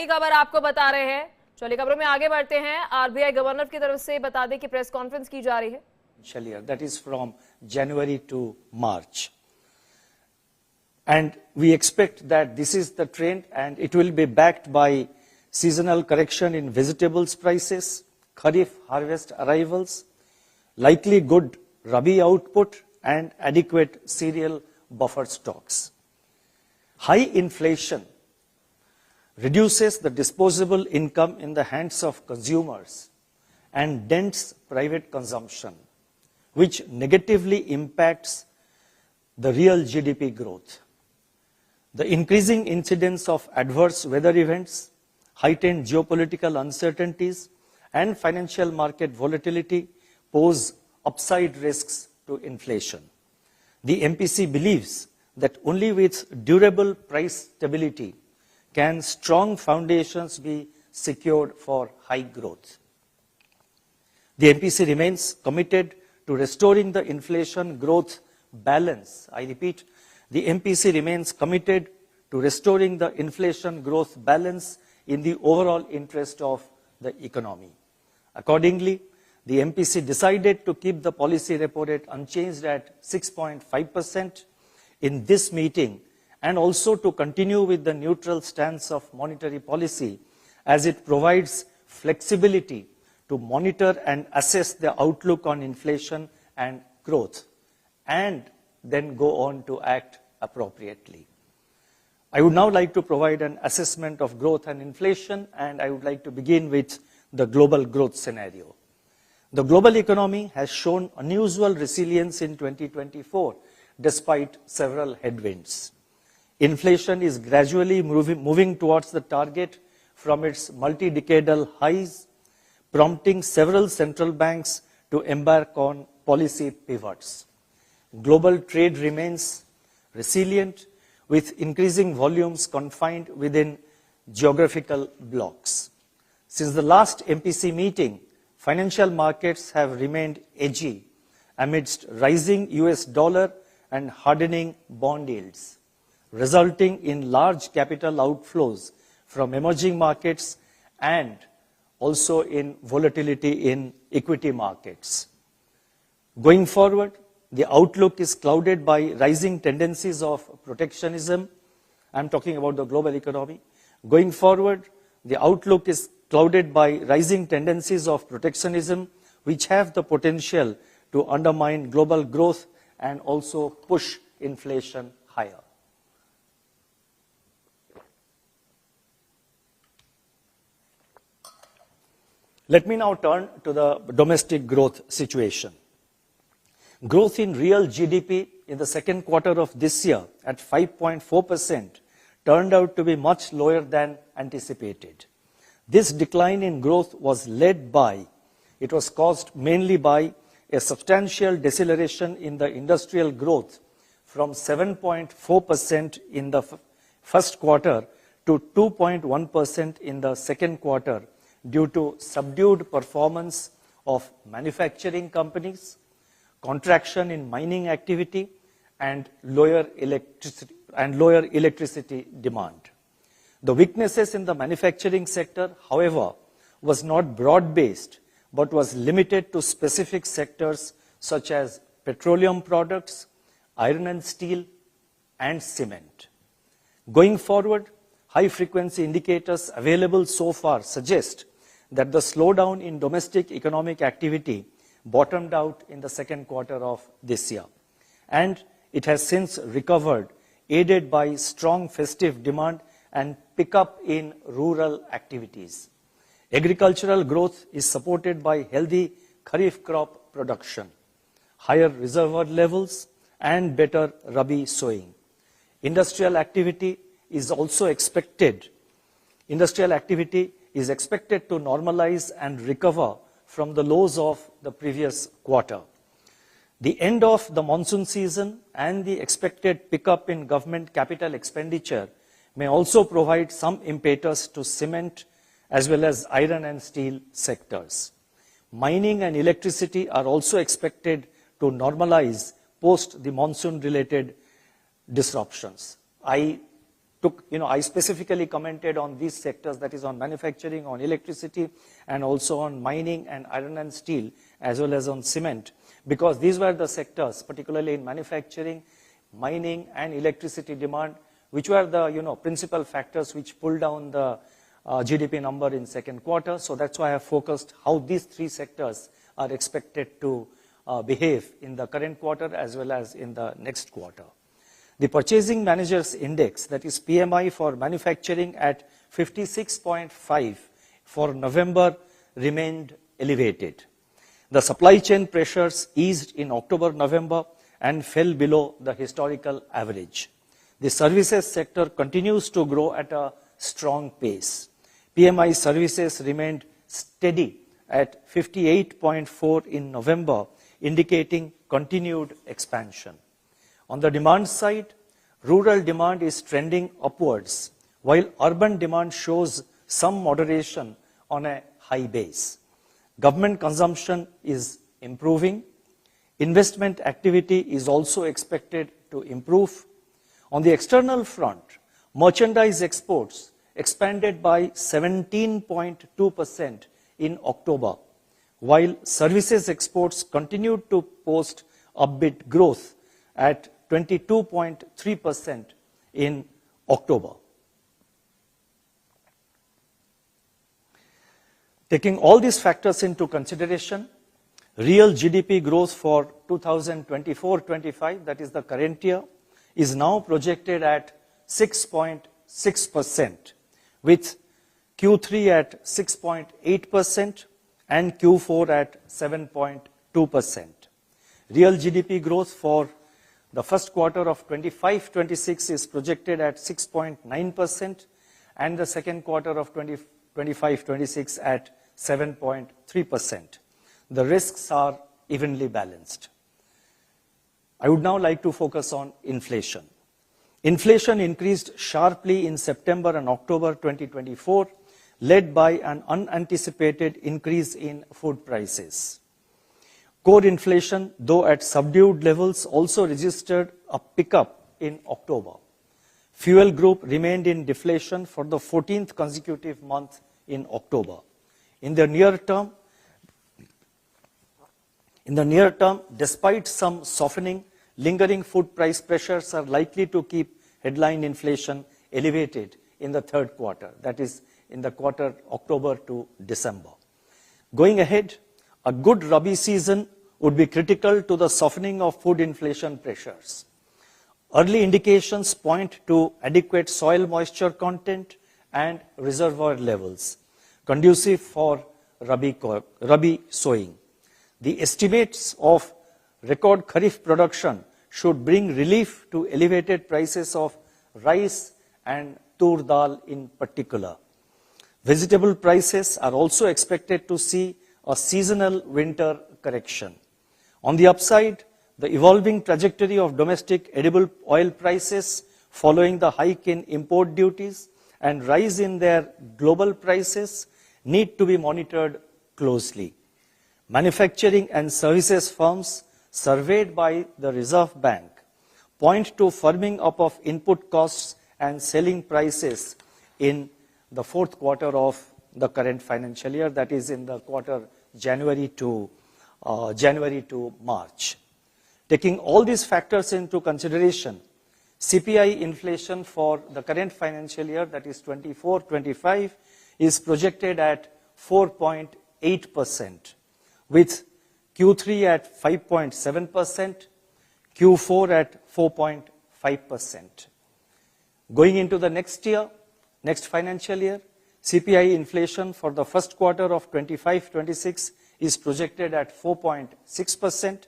पहली खबर आपको बता रहे हैं। चलिए खबरों में आगे बढ़ते हैं। आरबीआई गवर्नर की तरफ से बता दें कि प्रेस कॉन्फ्रेंस की जा रही है। That is from January to March. And we expect that this is the trend and it will be backed by seasonal correction in vegetables prices, Kharif harvest arrivals, likely good Rabi output and adequate cereal buffer stocks. High inflation reduces the disposable income in the hands of consumers and dents private consumption, which negatively impacts the real GDP growth. The increasing incidence of adverse weather events, heightened geopolitical uncertainties, and financial market volatility pose upside risks to inflation. The MPC believes that only with durable price stability can strong foundations be secured for high growth. The MPC remains committed to restoring the inflation growth balance. I repeat, the MPC remains committed to restoring the inflation growth balance in the overall interest of the economy. Accordingly, the MPC decided to keep the policy repo rate unchanged at 6.5% in this meeting and also to continue with the neutral stance of monetary policy as it provides flexibility to monitor and assess the outlook on inflation and growth, and then go on to act appropriately. I would now like to provide an assessment of growth and inflation, and I would like to begin with the global growth scenario. The global economy has shown unusual resilience in 2024, despite several headwinds. Inflation is gradually moving towards the target from its multi-decadal highs, prompting several central banks to embark on policy pivots. Global trade remains resilient, with increasing volumes confined within geographical blocks. Since the last MPC meeting, financial markets have remained edgy amidst rising US dollar and hardening bond yields, resulting in large capital outflows from emerging markets and also in volatility in equity markets. Going forward, the outlook is clouded by rising tendencies of protectionism. I'm talking about the global economy. Going forward, the outlook is clouded by rising tendencies of protectionism, which have the potential to undermine global growth and also push inflation higher. Let me now turn to the domestic growth situation. Growth in real GDP in the second quarter of this year at 5.4% turned out to be much lower than anticipated. This decline in growth was caused mainly by a substantial deceleration in the industrial growth from 7.4% in the first quarter to 2.1% in the second quarter due to subdued performance of manufacturing companies, contraction in mining activity, and lower electricity demand. The weaknesses in the manufacturing sector, however, was not broad-based, but was limited to specific sectors such as petroleum products, iron and steel, and cement. Going forward, high-frequency indicators available so far suggest that the slowdown in domestic economic activity bottomed out in the second quarter of this year, and it has since recovered, aided by strong festive demand and pickup in rural activities. Agricultural growth is supported by healthy Kharif crop production, higher reservoir levels, and better Rabi sowing. Industrial activity is expected to normalize and recover from the lows of the previous quarter. The end of the monsoon season and the expected pickup in government capital expenditure may also provide some impetus to cement as well as iron and steel sectors. Mining and electricity are also expected to normalize post the monsoon-related disruptions. I I specifically commented on these sectors, that is on manufacturing, on electricity, and also on mining and iron and steel, as well as on cement, because these were the sectors, particularly in manufacturing, mining, and electricity demand, which were the principal factors which pulled down the GDP number in second quarter. So that's why I have focused how these three sectors are expected to behave in the current quarter as well as in the next quarter. The Purchasing Managers Index, that is PMI for manufacturing at 56.5 for November, remained elevated. The supply chain pressures eased in October-November and fell below the historical average. The services sector continues to grow at a strong pace. PMI services remained steady at 58.4 in November, indicating continued expansion. On the demand side, rural demand is trending upwards, while urban demand shows some moderation on a high base. Government consumption is improving. Investment activity is also expected to improve. On the external front, merchandise exports expanded by 17.2% in October, while services exports continued to post upbeat growth at 22.3% in October. Taking all these factors into consideration, real GDP growth for 2024-25, that is the current year, is now projected at 6.6%, with Q3 at 6.8% and Q4 at 7.2%. Real GDP growth for the first quarter of 25-26 is projected at 6.9%, and the second quarter of 25-26 at 7.3%. The risks are evenly balanced. I would now like to focus on inflation. Inflation increased sharply in September and October 2024, led by an unanticipated increase in food prices. Core inflation, though at subdued levels, also registered a pickup in October. Fuel group remained in deflation for the 14th consecutive month in October. In the near term, despite some softening, lingering food price pressures are likely to keep headline inflation elevated in the third quarter, that is, in the quarter October to December. Going ahead, a good Rabi season would be critical to the softening of food inflation pressures. Early indications point to adequate soil moisture content and reservoir levels, conducive for Rabi sowing. The estimates of record Kharif production should bring relief to elevated prices of rice and tur dal in particular. Vegetable prices are also expected to see a seasonal winter correction. On the upside, the evolving trajectory of domestic edible oil prices following the hike in import duties and rise in their global prices need to be monitored closely. Manufacturing and services firms surveyed by the Reserve Bank point to firming up of input costs and selling prices in the fourth quarter of the current financial year, that is in the quarter January to March. Taking all these factors into consideration, CPI inflation for the current financial year, that is 24-25, is projected at 4.8%, with Q3 at 5.7%, Q4 at 4.5%. Going into the next financial year, CPI inflation for the first quarter of 25-26 is projected at 4.6%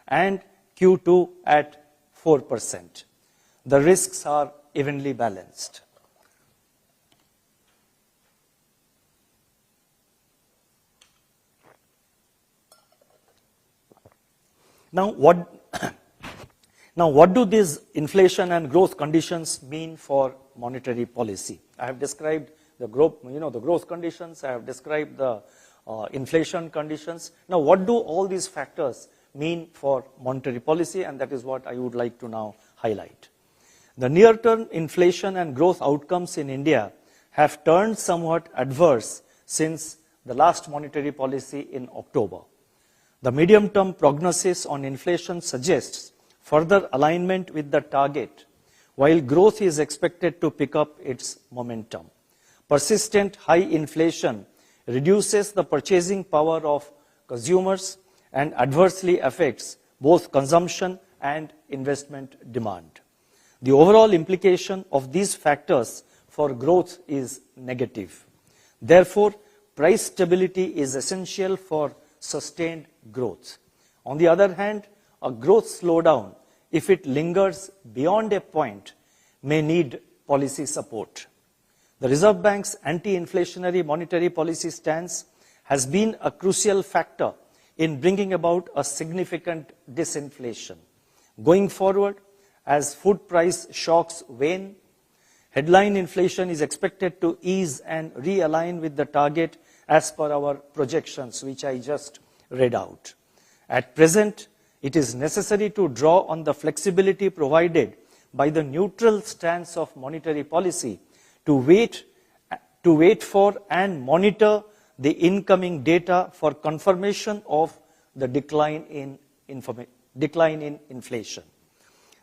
and Q2 at 4%. The risks are evenly balanced. Now, what do these inflation and growth conditions mean for monetary policy? I have described the growth conditions. I have described the inflation conditions. Now, what do all these factors mean for monetary policy? And that is what I would like to now highlight. The near-term inflation and growth outcomes in India have turned somewhat adverse since the last monetary policy in October. The medium-term prognosis on inflation suggests further alignment with the target, while growth is expected to pick up its momentum. Persistent high inflation reduces the purchasing power of consumers and adversely affects both consumption and investment demand. The overall implication of these factors for growth is negative. Therefore, price stability is essential for sustained growth. On the other hand, a growth slowdown, if it lingers beyond a point, may need policy support. The Reserve Bank's anti-inflationary monetary policy stance has been a crucial factor in bringing about a significant disinflation. Going forward, as food price shocks wane, headline inflation is expected to ease and realign with the target as per our projections, which I just read out. At present, it is necessary to draw on the flexibility provided by the neutral stance of monetary policy to wait for and monitor the incoming data for confirmation of the decline in inflation.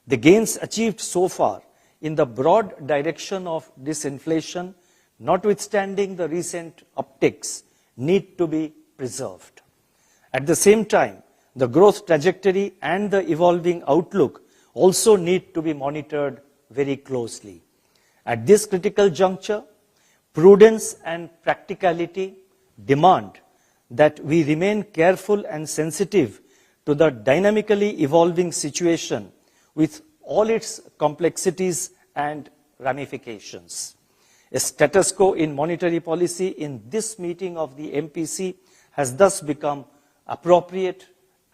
The gains achieved so far in the broad direction of disinflation, notwithstanding the recent upticks, need to be preserved. At the same time, the growth trajectory and the evolving outlook also need to be monitored very closely. At this critical juncture, prudence and practicality demand that we remain careful and sensitive to the dynamically evolving situation with all its complexities and ramifications. A status quo in monetary policy in this meeting of the MPC has thus become appropriate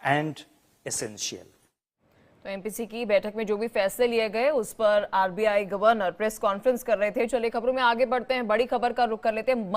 and essential. तो MPC की बैठक में जो भी फैसले लिए गए उस पर आरबीआई गवर्नर प्रेस कॉन्फ्रेंस कर रहे थे। चलिए खबरों में आगे बढ़ते हैं, बड़ी खबर का रुख कर लेते हैं।